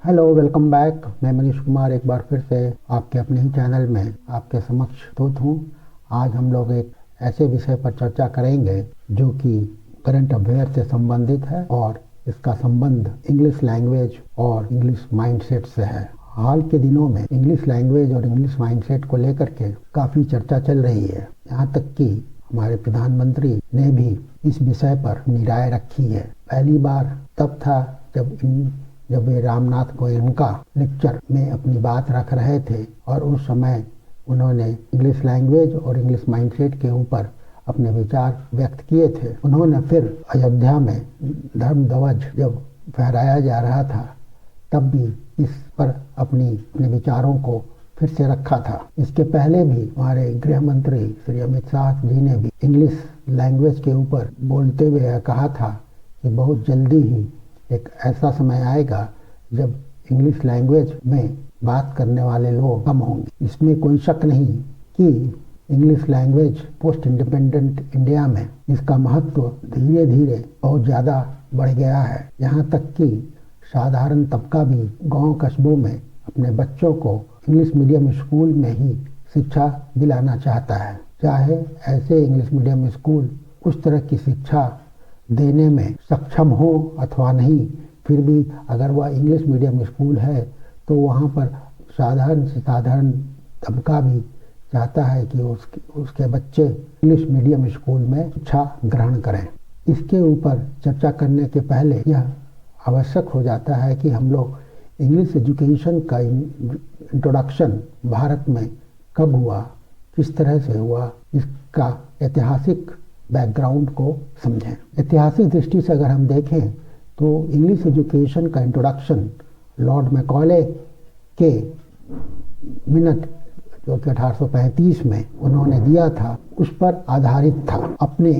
Hello, welcome back. मैं मनीष कुमार एक बार फिर से आपके अपने ही चैनल में आपके समक्ष प्रस्तुत हूँ। आज हम लोग एक ऐसे विषय पर चर्चा करेंगे जो कि करंट अफेयर से संबंधित है और इसका संबंध इंग्लिश लैंग्वेज और इंग्लिश माइंडसेट से है। हाल के दिनों में इंग्लिश लैंग्वेज और इंग्लिश माइंडसेट को लेकर के काफ़ी चर्चा चल रही है। यहाँ तक कि हमारे प्रधानमंत्री ने भी इस विषय पर अपनी राय रखी है। पहली बार तब था जब वे रामनाथ गोयनका का लेक्चर में अपनी बात रख रहे थे और उस समय उन्होंने इंग्लिश लैंग्वेज और इंग्लिश माइंडसेट के ऊपर अपने विचार व्यक्त किए थे। उन्होंने फिर अयोध्या में धर्म ध्वज जब फहराया जा रहा था तब भी इस पर अपने विचारों को फिर से रखा था। इसके पहले भी हमारे गृह मंत्री श्री अमित शाह जी ने भी इंग्लिश लैंग्वेज के ऊपर बोलते हुए कहा था कि बहुत जल्दी ही एक ऐसा समय आएगा जब इंग्लिश लैंग्वेज में बात करने वाले लोग कम होंगे। इसमें कोई शक नहीं कि English language post independent India में इसका महत्व धीरे धीरे बहुत ज़्यादा बढ़ गया है। यहाँ तक कि साधारण तबका भी गांव कस्बों में अपने बच्चों को इंग्लिश मीडियम स्कूल में ही शिक्षा दिलाना चाहता है। चाहे ऐसे इंग्लिश मीडियम स्कूल उस तरह की शिक्षा देने में सक्षम हो अथवा नहीं, फिर भी अगर वह इंग्लिश मीडियम स्कूल है तो वहाँ पर साधारण से साधारण तबका भी चाहता है कि उसके बच्चे इंग्लिश मीडियम स्कूल में शिक्षा ग्रहण करें। इसके ऊपर चर्चा करने के पहले यह आवश्यक हो जाता है कि हम लोग इंग्लिश एजुकेशन का इंट्रोडक्शन भारत में कब हुआ, किस तरह से हुआ, इसका ऐतिहासिक बैकग्राउंड को समझें। ऐतिहासिक दृष्टि से अगर हम देखें तो इंग्लिश एजुकेशन का इंट्रोडक्शन लॉर्ड मैकॉले के मिनट जो कि 1835 में उन्होंने दिया था उस पर आधारित था। अपने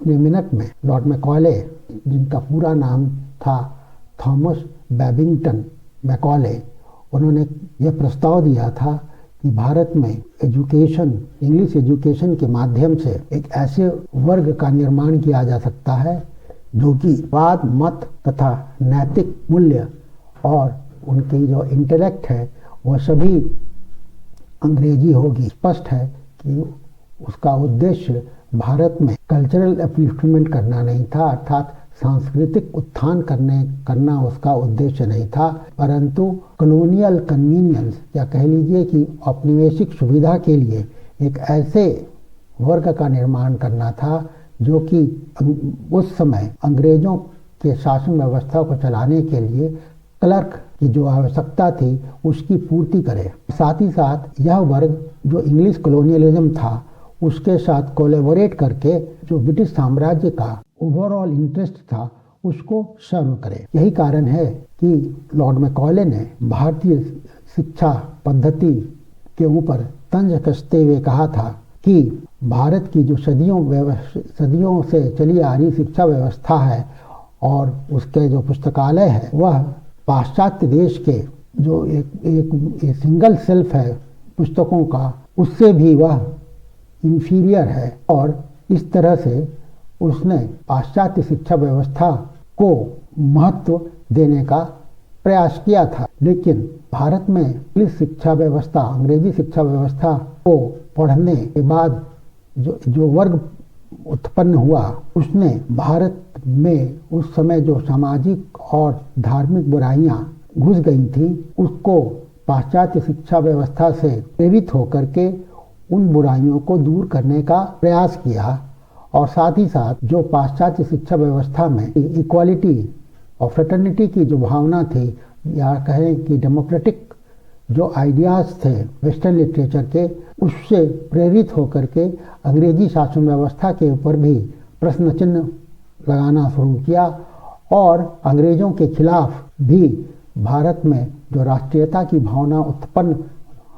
मिनट में लॉर्ड मैकॉले, जिनका पूरा नाम था थॉमस बेबिंगटन मैकॉले, उन्होंने यह प्रस्ताव दिया था कि भारत में इंग्लिश एजुकेशन के माध्यम से एक ऐसे वर्ग का निर्माण किया जा सकता है जो कि वाद मत तथा नैतिक मूल्य और उनकी जो इंटेलेक्ट है वह सभी अंग्रेजी होगी। स्पष्ट है कि उसका उद्देश्य भारत में कल्चरल अपलिफ्टमेंट करना नहीं था, अर्थात सांस्कृतिक उत्थान करना उसका उद्देश्य नहीं था, परंतु कॉलोनियल कन्वीनियंस या कह लीजिए कि औपनिवेशिक सुविधा के लिए एक ऐसे वर्ग का निर्माण करना था जो कि उस समय अंग्रेजों के शासन व्यवस्था को चलाने के लिए क्लर्क की जो आवश्यकता थी उसकी पूर्ति करे। साथ ही साथ यह वर्ग जो इंग्लिश कॉलोनियलिज्म था उसके साथ कोलैबोरेट करके जो ब्रिटिश साम्राज्य का ओवरऑल इंटरेस्ट था उसको सर्व करे। यही कारण है कि लॉर्ड मैकॉले ने भारतीय शिक्षा पद्धति के ऊपर तंज कसते हुए कहा था कि भारत की जो सदियों से चली आ रही शिक्षा व्यवस्था है और उसके जो पुस्तकालय है वह पाश्चात्य देश के जो एक सिंगल सेल्फ है पुस्तकों का, उससे भी वह इंफीरियर है। और इस तरह से उसने पाश्चात्य शिक्षा व्यवस्था को महत्व देने का प्रयास किया था। लेकिन भारत में इंग्लिश शिक्षा व्यवस्था, अंग्रेजी शिक्षा व्यवस्था को पढ़ने के बाद जो वर्ग उत्पन्न हुआ उसने भारत में उस समय जो सामाजिक और धार्मिक बुराइयां घुस गई थी उसको पाश्चात्य शिक्षा व्यवस्था से प्रेरित होकर के उन बुराइयों को दूर करने का प्रयास किया। और साथ ही साथ जो पाश्चात्य शिक्षा व्यवस्था में इक्वालिटी और फ्रेटर्निटी की जो भावना थी या कहें कि डेमोक्रेटिक जो आइडियाज थे वेस्टर्न लिटरेचर के, उससे प्रेरित होकर के अंग्रेजी शासन व्यवस्था के ऊपर भी प्रश्न चिन्ह लगाना शुरू किया और अंग्रेजों के खिलाफ भी भारत में जो राष्ट्रीयता की भावना उत्पन्न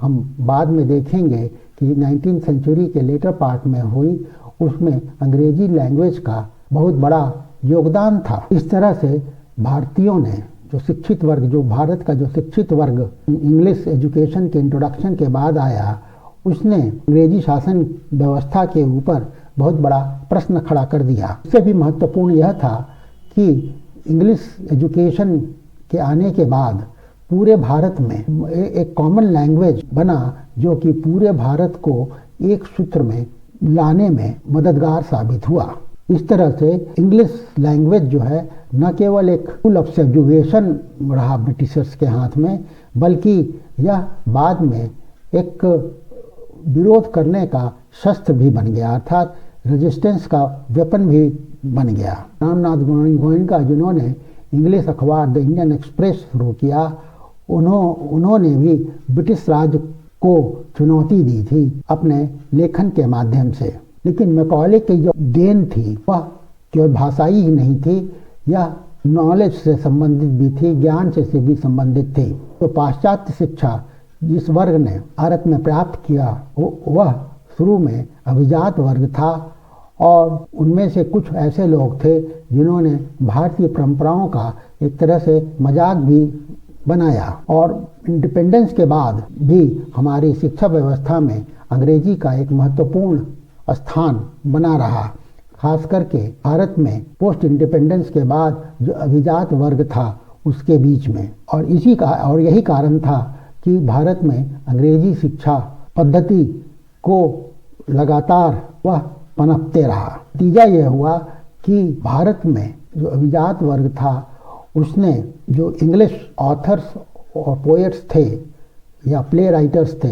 हम बाद में देखेंगे कि 19वीं सेंचुरी के लेटर पार्ट में हुई, उसमें अंग्रेजी लैंग्वेज का बहुत बड़ा योगदान था। इस तरह से भारतीयों ने जो शिक्षित वर्ग, जो भारत का जो शिक्षित वर्ग इंग्लिश एजुकेशन के इंट्रोडक्शन के बाद आया, उसने अंग्रेजी शासन व्यवस्था के ऊपर बहुत बड़ा प्रश्न खड़ा कर दिया। इससे भी महत्वपूर्ण यह था कि इंग्लिश एजुकेशन के आने के बाद पूरे भारत में एक कॉमन लैंग्वेज बना जो कि पूरे भारत को एक सूत्र में लाने में मददगार साबित हुआ। इस तरह से इंग्लिश लैंग्वेज जो है न केवल एक टूल ऑफ सब्जुगेशन रहा ब्रिटिशर्स के हाथ में, बल्कि यह बाद में एक विरोध करने का शस्त्र भी बन गया, अर्थात रेजिस्टेंस का वेपन भी बन गया। रामनाथ गोयनका जिन्होंने इंग्लिश अखबार द इंडियन एक्सप्रेस शुरू किया, उन्होंने भी ब्रिटिश राज को चुनौती दी थी अपने लेखन के माध्यम से। लेकिन मैकॉले की जो देन थी वह केवल भाषाई ही नहीं थी, यह नॉलेज से संबंधित भी थी, ज्ञान से भी संबंधित थी। तो पाश्चात्य शिक्षा जिस वर्ग ने भारत में प्राप्त किया वह शुरू में अभिजात वर्ग था, और उनमें से कुछ ऐसे लोग थे जिन्होंने भारतीय परंपराओं का एक तरह से मजाक भी बनाया। और इंडिपेंडेंस के बाद भी हमारी शिक्षा व्यवस्था में अंग्रेजी का एक महत्वपूर्ण स्थान बना रहा, खास करके भारत में पोस्ट इंडिपेंडेंस के बाद जो अभिजात वर्ग था उसके बीच में। और यही कारण था कि भारत में अंग्रेजी शिक्षा पद्धति को लगातार वह पनपते रहा। नतीजा यह हुआ कि भारत में जो अभिजात वर्ग था उसने जो इंग्लिश ऑथर्स और पोएट्स थे या प्ले राइटर्स थे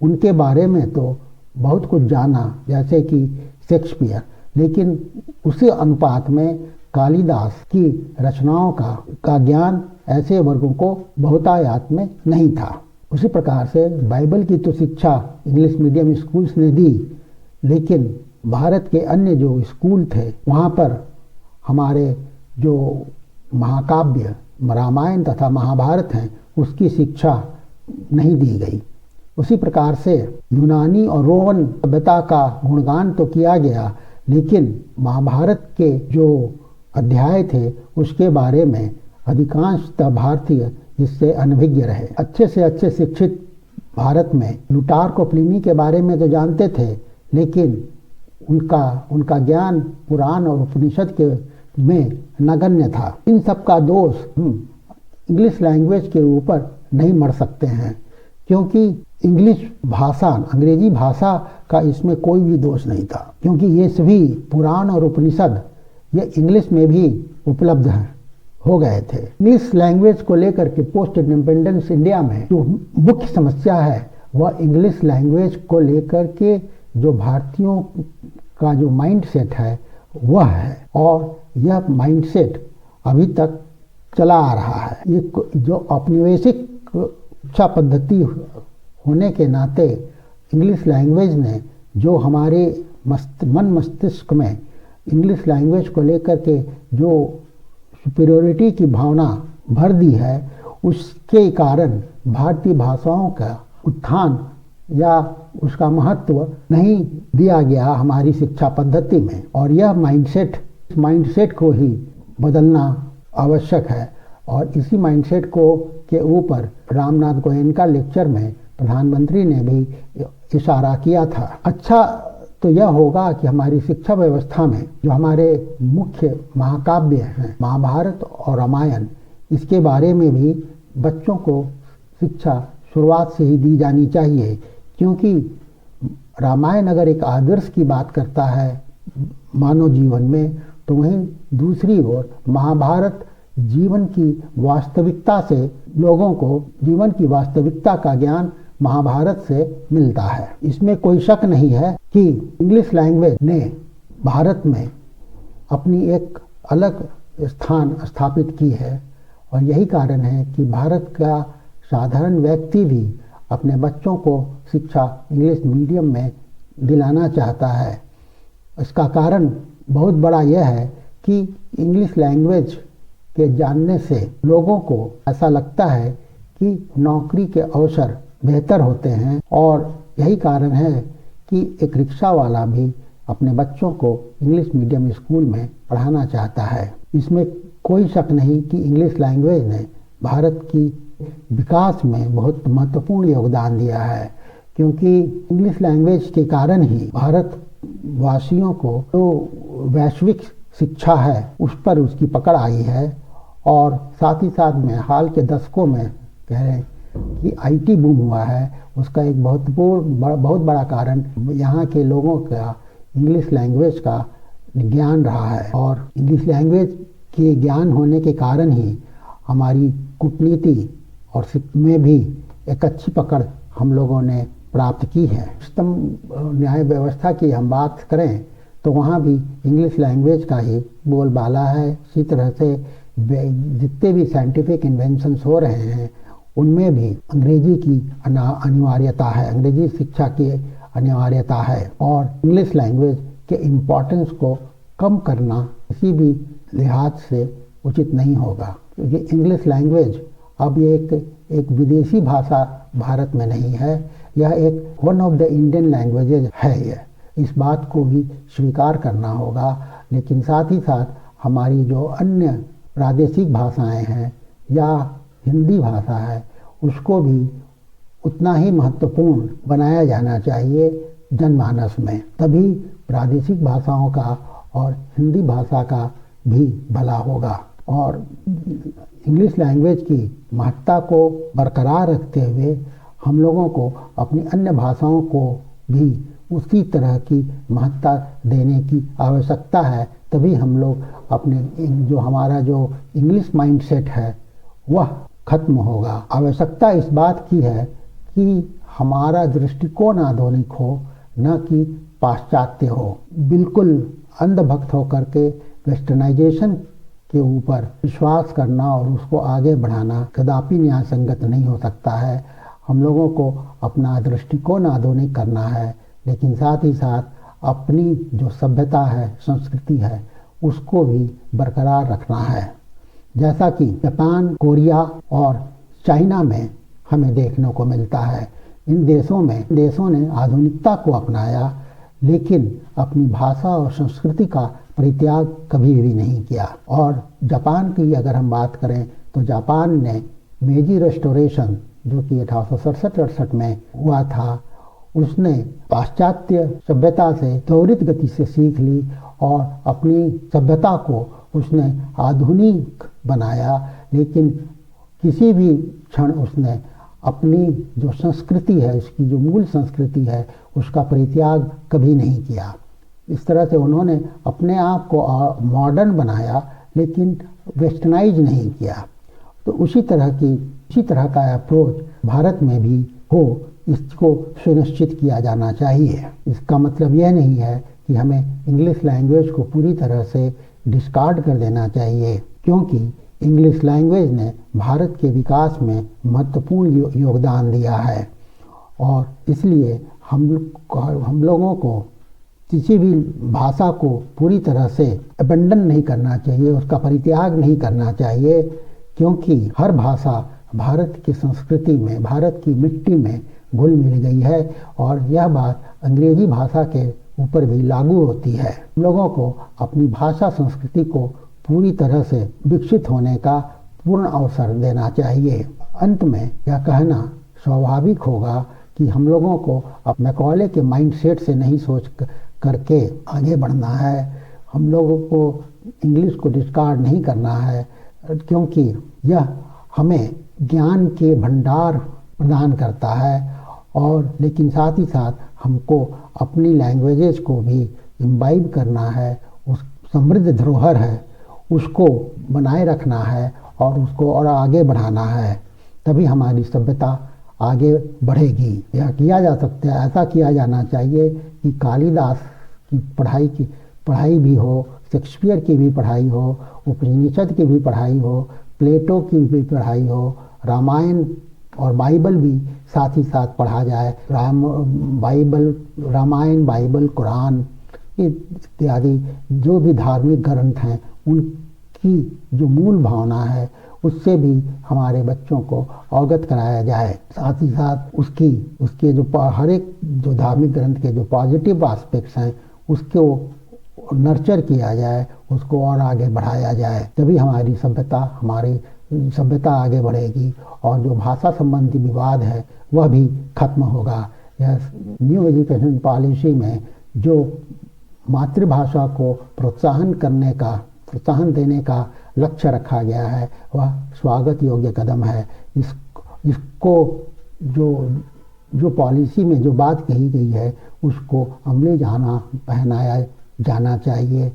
उनके बारे में तो बहुत कुछ जाना, जैसे कि शेक्सपियर, लेकिन उसी अनुपात में कालिदास की रचनाओं का ज्ञान ऐसे वर्गों को बहुतायत में नहीं था। उसी प्रकार से बाइबल की तो शिक्षा इंग्लिश मीडियम स्कूल्स ने दी, लेकिन भारत के अन्य जो स्कूल थे वहाँ पर हमारे जो महाकाव्य रामायण तथा महाभारत हैं उसकी शिक्षा नहीं दी गई। उसी प्रकार से यूनानी और रोमन सभ्यता का गुणगान तो किया गया, लेकिन महाभारत के जो अध्याय थे उसके बारे में अधिकांशतः भारतीय इससे अनभिज्ञ रहे। अच्छे से अच्छे शिक्षित भारत में प्लूटार्क और प्लिनी के बारे में तो जानते थे, लेकिन उनका ज्ञान पुराण और उपनिषद के में नगण्य था। इन सब का दोष इंग्लिश लैंग्वेज के ऊपर नहीं मर सकते हैं, क्योंकि इंग्लिश भाषा, अंग्रेजी भाषा का इसमें कोई भी दोष नहीं था, क्योंकि ये सभी पुराण और उपनिषद ये इंग्लिश में भी उपलब्ध हो गए थे। इंग्लिश लैंग्वेज को लेकर के पोस्ट इंडिपेंडेंस इंडिया में जो मुख्य समस्या है वह इंग्लिश लैंग्वेज को लेकर के जो भारतीयों का जो माइंडसेट है वह है, और यह माइंडसेट अभी तक चला आ रहा है। ये जो औपनिवेशिक शिक्षा पद्धति होने के नाते इंग्लिश लैंग्वेज ने जो हमारे मन मस्तिष्क में इंग्लिश लैंग्वेज को लेकर के जो सुपीरियरिटी की भावना भर दी है, उसके कारण भारतीय भाषाओं का उत्थान या उसका महत्व नहीं दिया गया हमारी शिक्षा पद्धति में, और यह माइंडसेट को ही बदलना आवश्यक है। और इसी माइंडसेट को के ऊपर रामनाथ गोयनका लेक्चर में प्रधानमंत्री ने भी इशारा किया था। अच्छा तो यह होगा कि हमारी शिक्षा व्यवस्था में जो हमारे मुख्य महाकाव्य हैं महाभारत और रामायण, इसके बारे में भी बच्चों को शिक्षा शुरुआत से ही दी जानी चाहिए, क्योंकि रामायण अगर एक आदर्श की बात करता है मानव जीवन में, तो वहीं दूसरी ओर महाभारत जीवन की वास्तविकता से लोगों को जीवन की वास्तविकता का ज्ञान महाभारत से मिलता है। इसमें कोई शक नहीं है कि इंग्लिश लैंग्वेज ने भारत में अपनी एक अलग स्थान स्थापित की है, और यही कारण है कि भारत का साधारण व्यक्ति भी अपने बच्चों को शिक्षा इंग्लिश मीडियम में दिलाना चाहता है। इसका कारण बहुत बड़ा यह है कि इंग्लिश लैंग्वेज के जानने से लोगों को ऐसा लगता है कि नौकरी के अवसर बेहतर होते हैं, और यही कारण है कि एक रिक्शा वाला भी अपने बच्चों को इंग्लिश मीडियम स्कूल में पढ़ाना चाहता है। इसमें कोई शक नहीं कि इंग्लिश लैंग्वेज ने भारत की विकास में बहुत महत्वपूर्ण योगदान दिया है, क्योंकि इंग्लिश लैंग्वेज के कारण ही भारत वासियों को जो वैश्विक शिक्षा है उस पर उसकी पकड़ आई है, और साथ ही साथ में हाल के दशकों में कह रहे हैं कि आईटी बूम हुआ है, उसका एक बहुत बड़ा कारण यहाँ के लोगों का इंग्लिश लैंग्वेज का ज्ञान रहा है। और इंग्लिश लैंग्वेज के ज्ञान होने के कारण ही हमारी कूटनीति और में भी एक अच्छी पकड़ हम लोगों ने प्राप्त की है। उच्चतम न्याय व्यवस्था की हम बात करें तो वहाँ भी इंग्लिश लैंग्वेज का ही बोलबाला है। इसी तरह से जितने भी साइंटिफिक इन्वेंशंस हो रहे हैं उनमें भी अंग्रेजी की अनिवार्यता है, अंग्रेजी शिक्षा की अनिवार्यता है। और इंग्लिश लैंग्वेज के इम्पोर्टेंस को कम करना किसी भी लिहाज से उचित नहीं होगा, क्योंकि इंग्लिश लैंग्वेज अब ये एक विदेशी भाषा भारत में नहीं है, यह एक one of the Indian languages है। ये इस बात को भी स्वीकार करना होगा। लेकिन साथ ही साथ हमारी जो अन्य प्रादेशिक भाषाएं हैं या हिंदी भाषा है उसको भी उतना ही महत्वपूर्ण बनाया जाना चाहिए जनमानस में, तभी प्रादेशिक भाषाओं का और हिंदी भाषा का भी भला होगा। और इंग्लिश लैंग्वेज की महत्ता को बरकरार रखते हुए हम लोगों को अपनी अन्य भाषाओं को भी उसी तरह की महत्ता देने की आवश्यकता है, तभी हम लोग अपने जो हमारा जो इंग्लिश माइंडसेट है वह खत्म होगा। आवश्यकता इस बात की है कि हमारा दृष्टिकोण आधुनिक हो, न कि पाश्चात्य हो। बिल्कुल अंधभक्त होकर के वेस्टर्नाइजेशन के ऊपर विश्वास करना और उसको आगे बढ़ाना कदापि न्याय संगत नहीं हो सकता है। हम लोगों को अपना दृष्टिकोण आधुनिक करना है, लेकिन साथ ही साथ अपनी जो सभ्यता है, संस्कृति है, उसको भी बरकरार रखना है। जैसा कि जापान, कोरिया और चाइना में हमें देखने को मिलता है। इन देशों ने आधुनिकता को अपनाया, लेकिन अपनी भाषा और संस्कृति का परित्याग कभी भी नहीं किया। और जापान की अगर हम बात करें तो जापान ने मेजी रेस्टोरेशन जो कि 1867-68 में हुआ था, उसने पाश्चात्य सभ्यता से त्वरित गति से सीख ली और अपनी सभ्यता को उसने आधुनिक बनाया, लेकिन किसी भी क्षण उसने अपनी जो संस्कृति है, उसकी जो मूल संस्कृति है, उसका परित्याग कभी नहीं किया। इस तरह से उन्होंने अपने आप को मॉडर्न बनाया, लेकिन वेस्टर्नाइज नहीं किया। तो उसी तरह का अप्रोच भारत में भी हो, इसको सुनिश्चित किया जाना चाहिए। इसका मतलब यह नहीं है कि हमें इंग्लिश लैंग्वेज को पूरी तरह से डिस्कार्ड कर देना चाहिए, क्योंकि इंग्लिश लैंग्वेज ने भारत के विकास में महत्वपूर्ण योगदान दिया है। और इसलिए हम लोगों को किसी भी भाषा को पूरी तरह से अबेंडन नहीं करना चाहिए, उसका परित्याग नहीं करना चाहिए, क्योंकि हर भाषा भारत की संस्कृति में, भारत की मिट्टी में घुल मिल गई है। और यह बात अंग्रेजी भाषा के ऊपर भी लागू होती है। हम लोगों को अपनी भाषा संस्कृति को पूरी तरह से विकसित होने का पूर्ण अवसर देना चाहिए। अंत में यह कहना स्वाभाविक होगा कि हम लोगों को अब मैकॉले के माइंडसेट से नहीं सोच करके आगे बढ़ना है। हम लोगों को इंग्लिश को डिस्कार्ड नहीं करना है, क्योंकि यह हमें ज्ञान के भंडार प्रदान करता है। और लेकिन साथ ही साथ हमको अपनी लैंग्वेजेस को भी इम्बाइब करना है, उस समृद्ध धरोहर है उसको बनाए रखना है और उसको और आगे बढ़ाना है, तभी हमारी सभ्यता आगे बढ़ेगी। यह किया जा सकता है, ऐसा किया जाना चाहिए कि कालिदास की पढ़ाई भी हो, शेक्सपियर की भी पढ़ाई हो, उपनिषद की भी पढ़ाई हो, प्लेटो की भी पढ़ाई हो, रामायण और बाइबल भी साथ ही साथ पढ़ा जाए। रामायण, बाइबल, कुरान इत्यादि जो भी धार्मिक ग्रंथ हैं, उनकी जो मूल भावना है उससे भी हमारे बच्चों को अवगत कराया जाए। साथ ही साथ उसके जो हर एक जो धार्मिक ग्रंथ के जो पॉजिटिव एस्पेक्ट्स हैं उसको नर्चर किया जाए, उसको और आगे बढ़ाया जाए, तभी हमारी सभ्यता आगे बढ़ेगी और जो भाषा संबंधी विवाद है वह भी खत्म होगा। यह न्यू एजुकेशन पॉलिसी में जो मातृभाषा को प्रोत्साहन देने का लक्ष्य रखा गया है, वह स्वागत योग्य कदम है। इसको जो जो पॉलिसी में जो बात कही गई है उसको अमली जाना पहनाया जाना चाहिए,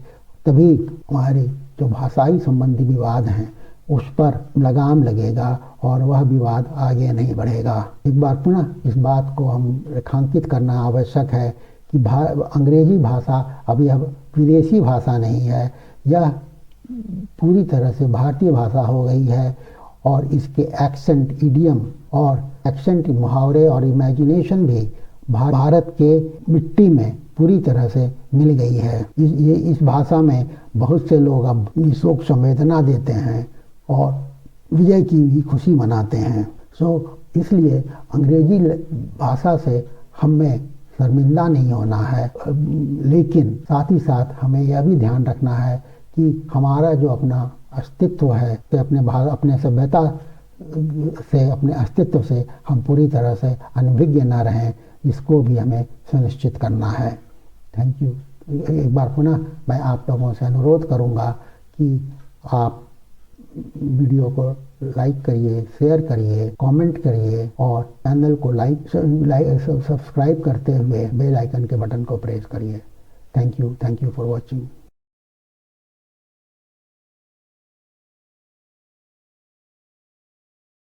तभी हमारे जो भाषाई संबंधी विवाद हैं उस पर लगाम लगेगा और वह विवाद आगे नहीं बढ़ेगा। एक बार पुनः इस बात को हम रेखांकित करना आवश्यक है कि अंग्रेजी भाषा अभी अब विदेशी भाषा नहीं है, यह पूरी तरह से भारतीय भाषा हो गई है और इसके एक्सेंट, इडियम और एक्सेंट, मुहावरे और इमेजिनेशन भी भारत के मिट्टी में पूरी तरह से मिल गई है। इस भाषा में बहुत से लोग अब शोक संवेदना देते हैं और विजय की भी खुशी मनाते हैं। इसलिए अंग्रेजी भाषा से हमें शर्मिंदा नहीं होना है, लेकिन साथ ही साथ हमें यह भी ध्यान रखना है कि हमारा जो अपना अस्तित्व है, अपने सभ्यता से, अपने अस्तित्व से हम पूरी तरह से अनभिज्ञ न रहें, इसको भी हमें सुनिश्चित करना है। Thank you. एक बार पुनः मैं आप लोगों से अनुरोध करूंगा कि आप वीडियो को लाइक करिए, शेयर करिए, कमेंट करिए और चैनल को सब्सक्राइब करते हुए बेल आइकन के बटन को प्रेस करिए। Thank you for watching.